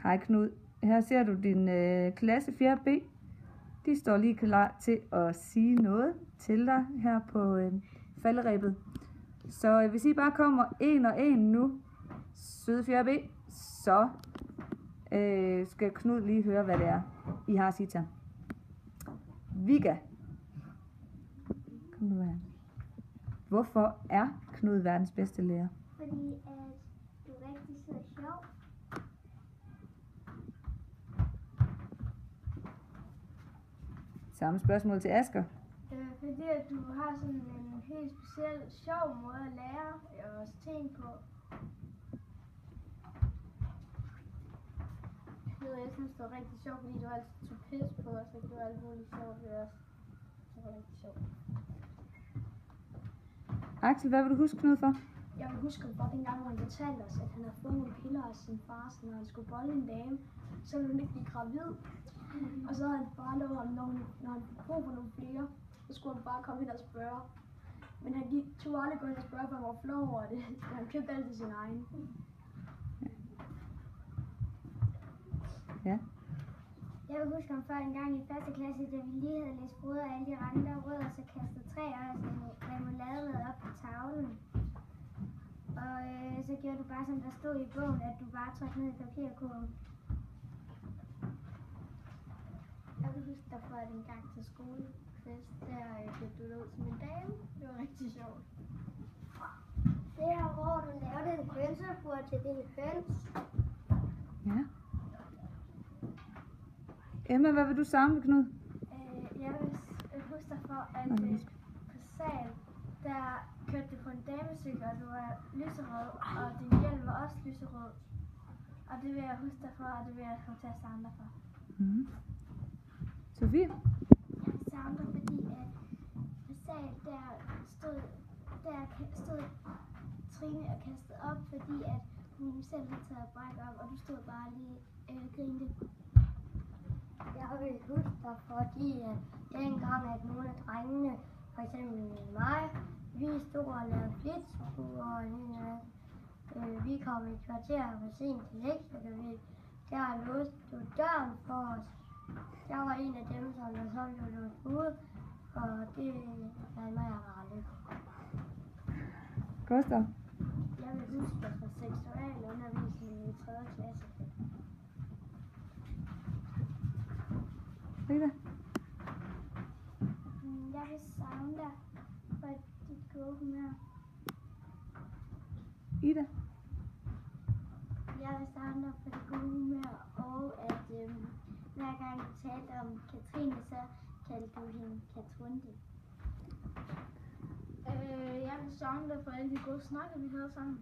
Hej Knud. Her ser du din klasse 4B. De står lige klar til at sige noget til dig her på falderebet. Så hvis I bare kommer en og en nu, søde 4B, så skal Knud lige høre, hvad det er, I har at sige til ham. Vigga. Kom nu her. Hvorfor er Knud verdens bedste lærer? Fordi at du er rigtig sød og sjov. Samme spørgsmål til Asger. Fordi at du har sådan en helt speciel sjov måde at lære os ting på. Jeg synes det var rigtig sjovt, fordi du altid tog pis på os, og det var alt muligt sjovt ved os. Det var rigtig sjovt. Axel, hvad vil du huske Knud for? Jeg vil huske bare dengang, hvor han fortalte os, at han havde fået nogle piller af sin far, så når han skulle bolle en dame, så ville hun ikke blive gravid. Og så havde han bare lovet ham, når han fik brug for nogle flere, så skulle han bare komme hen og spørge. Men han tog aldrig gå hen og spørge, for han var flov over det, så han købte altid sin egen. Ja. Jeg vil huske ham før en gang i 1. klasse, da vi lige havde læst brød af alle de andre rødder, så kastede 3 af os remoulade op på tavlen. Og så gjorde du bare, som der stod i bogen, at du bare trak ned i papirkurven. Jeg vil huske dig fra en gang til skolefest, der blev du ud som en dame. Det var rigtig sjovt. Det her, hvor du lavede en hønsebur til dine høns. Ja. Emma, hvad vil du savne, Knud? Jeg vil huske dig for, at på sal, der kørte du på en damecykel, og du var lyserød, og din hjelm var også lyserød. Og det vil jeg huske dig for, og det vil jeg komme til at savne dig for. Sofie? Jeg vil savne dig, fordi at på sal, der stod Trine og kastede op, fordi at hun selv havde taget bræk op, og du stod bare lige og grinte. Jeg vil huske dig, fordi dengang, at nogle af drengene, for eksempel mig, vi stod og lavede flitsbuer, og vi kom i kvarter for sent til lektier, der låste du døren for os. Jeg var en af dem, som der så blev låst ude, og det er mig, jeg var lidt. Gustav? Jeg vil huske dig fra seksualundervisning i 3. klasse. Rita? Jeg vil savne dig for dit gode humør. Ida? Jeg vil savne dig for dit gode humør, og at hver gang du talte om Katrine, så kaldte du hende Katrundi. Jeg vil savne dig for alle de gode snakker, vi havde sammen.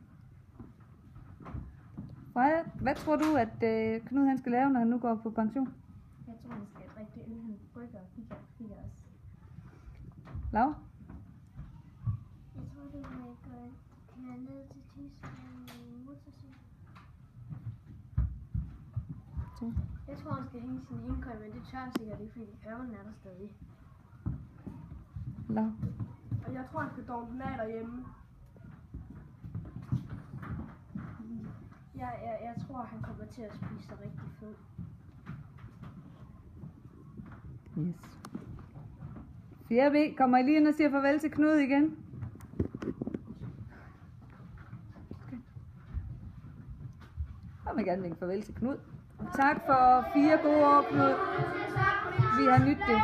Freja, hvad tror du, at Knud han skal lave, når han nu går på pension? Jeg tror, han skal drikke det øl, han brygger og fik os. Laura? Jeg tror, du vil køre ned til Tyskland med motorcykel. Jeg tror, han skal hænge sin hængekøj, men det tør han sikkert ikke, fordi ørnen er der stadig. Laura? Og jeg tror, han skal dog den af derhjemme. Jeg tror, han kommer til at spise sig rigtig fed. Yes. 4B, kommer I lige ind og siger farvel til Knud igen? Okay. Jeg vil gerne vinke farvel til Knud. Tak for 4 gode år, Knud. Vi har nydt det.